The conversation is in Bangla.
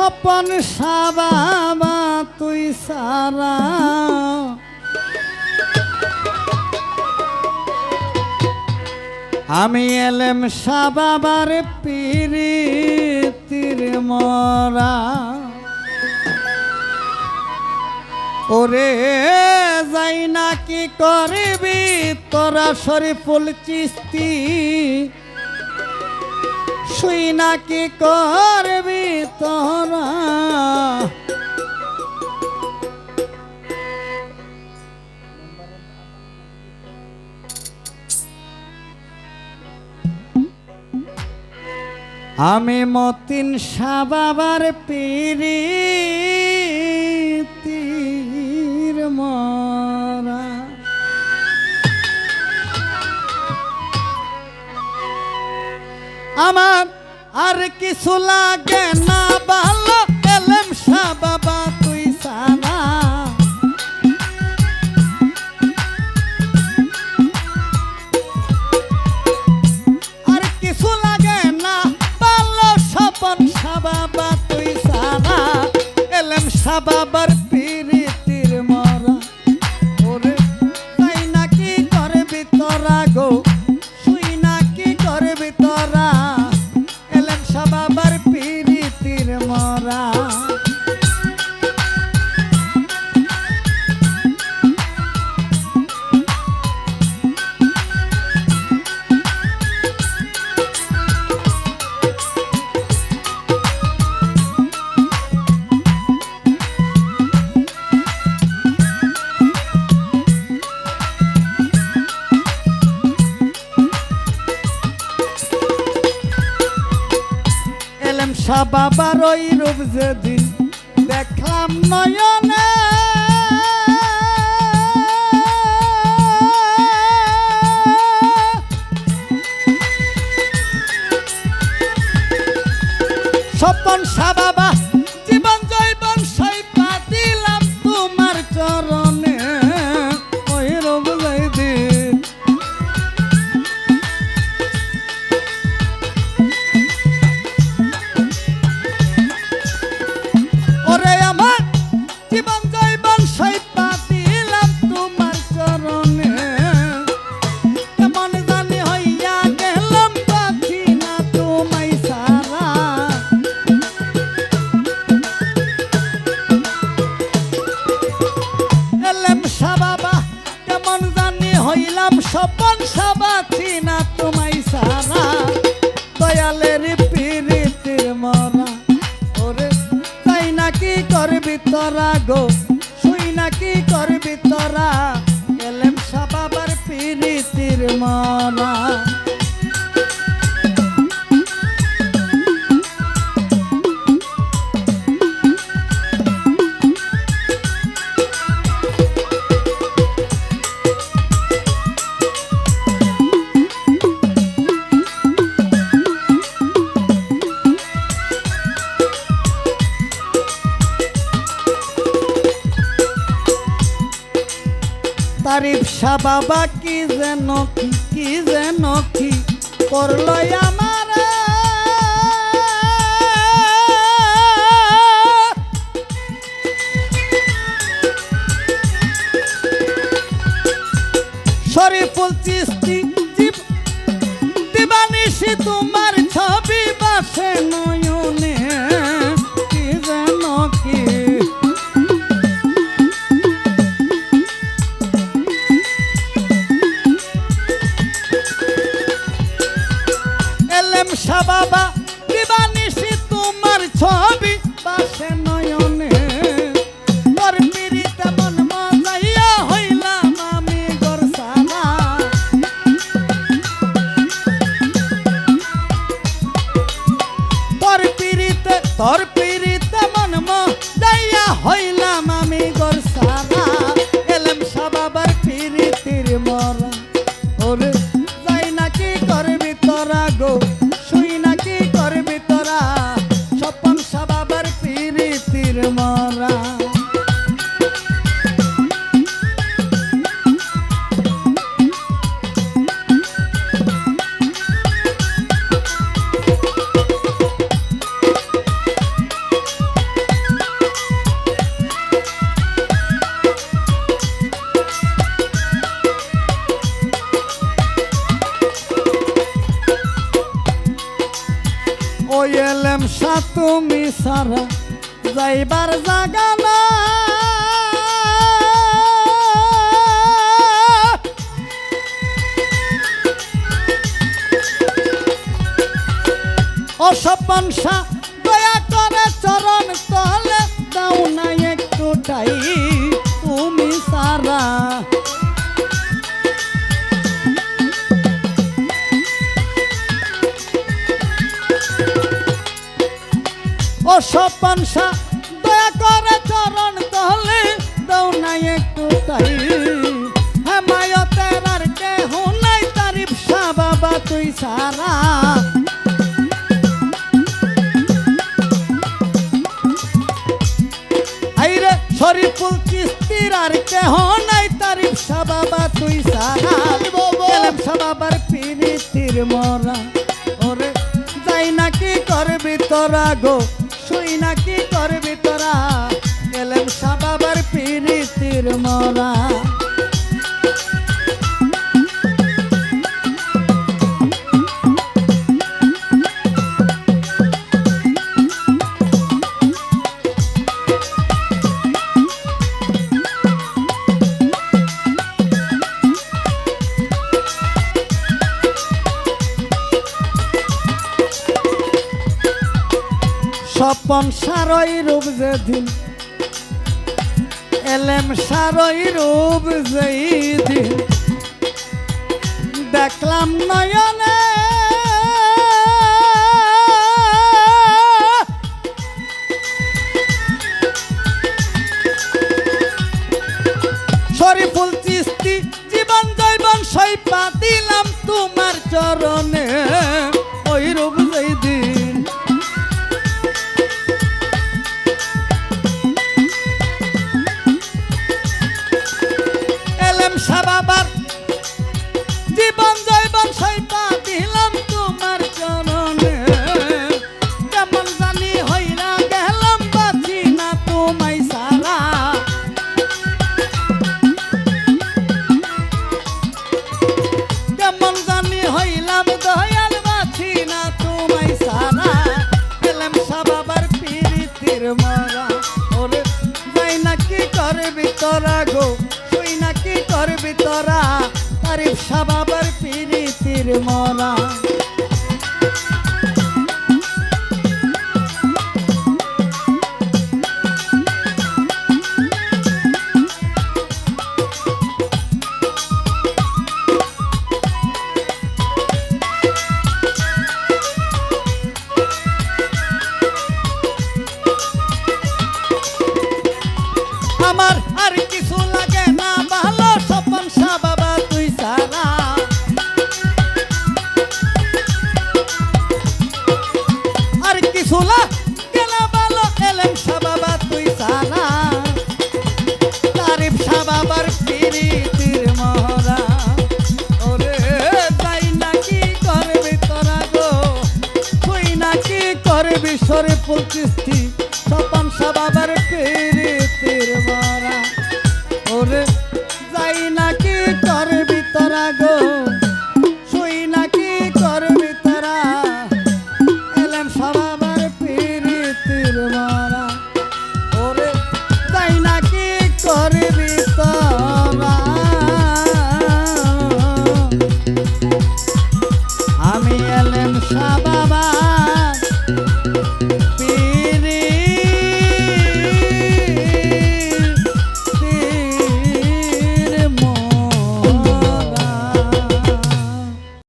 স্বপন সাবাবা তুই সারা আমি এলেম সাবাবার পিরিতির মরা ওরে যাই না কি করবি তোরা শরীফুল চিস্তি শুই না কি করবি তোরা আমি মতিন সাবাবার পিরিতির মরা আমার আর কিছু লাগে না ভালো এলেম সাবাবা তুই সারা আর কিছু লাগে না ভালো স্বপন সাবাবা তুই সারা এলেম সাবাবার পিরিতির মরা ওরে তাই নাকি করবি তোরা গো শুই নাকি করবি তোরা এলেম সাবাবার পিরিতির মরা সাবাবার ওই রূপ যেদিন দেখলাম নয়নে স্বপন সাবাবা জীবন জৈবন সইপা দিলাম তোমার চরণে ওই রূপ যেদিন স্বপন সাবাছি না তোমায় সারা দয়ালের পিরিতির মরা ওরে তাই নাকি করবি তোরা গো শুই নাকি করবি তোরা এলেম সাবাবার পিরিতির মরা তারিফ সাবাবা কি যেন কি করলো আমার শরীফুল চিস্তি দিবানিশি তোমার ছবি বাসে নয়নে কি যেন কি সাবাবা দিবানিশি তোমার ছবি পাশে নয়নে তোর পিরিতে মন মজাইয়া হইলাম আমি গোরসানা তোর পিরিতে মন মজাইয়া হইলাম আমি গোরসানা এলেম সাবাবার পিরিতির মরা ওরে যাই নাকি করবি তোরা গো শুই নাকি করবি তোরা স্বপন সাবাবার পিরিতির মরা এলেম সা তুমি সারা যাইবার জাগা না অসপনসা দয়া করে চরণ তলে দাও না একটু ঠাই তুমি সারা অসপনসা দয়া করে চরণ তলে দাও না একটু ঠাই হেমায়তের আর কেহ নাই তারিফ শাহ বাবা তুই সারা শরীফুল চিস্তির আর কেহ নাই তারিফ শাহ বাবা তুই সারা এলেম শাহ বাবার পিরিতির মরা ওরে যাই নাকি করবি তোরা গো শুই নাকি করবি তোরা এলেম শাহ বাবার পিরিতির মরা স্বপন সারই রূপ যেদিন এলেম সারই রূপ যেদিন দেখলাম নয়নে শরীফুল চিস্তি জীবন জৈবন সইপা দিলাম তোমার চরণে ওই রূপ যেদিন শাহ বাবার জীবন জৈবন সইপা দিলাম তোমার চরণে কেমন জানি হইরা গেলাম বাঁচি না তোমায় সারা কেমন জানি হইলাম দয়াল বাঁচি না তোমায় সারা এলেম শাহ বাবার পিরিতির মরা ওরে যাই নাকি করবি তোরা গো নাকি করবি তোরা তারিফ শাহ বাবার পিরিতির মরা আমার আর কিছু লাগে না ভালো স্বপন শাহ বাবা তুই সারা আর কিছু লাগে না ভালো এলেম শাহ বাবা তুই সারা তারিফ শাহ বাবার পিরিতির মহরা ওরে যাই নাকি করবি তোরা গো তুই নাকি করবি শরীফুল চিস্তি স্বপন শাহ বাবার পিরিতির মরা ওরে যাই নাকি করবি তোরা গো শুই নাকি করবি তোরা এলেম শাহ বাবার পিরিতির মরা ওরে যাই নাকি করবি তোরা আমি এলেম শাহ বাবা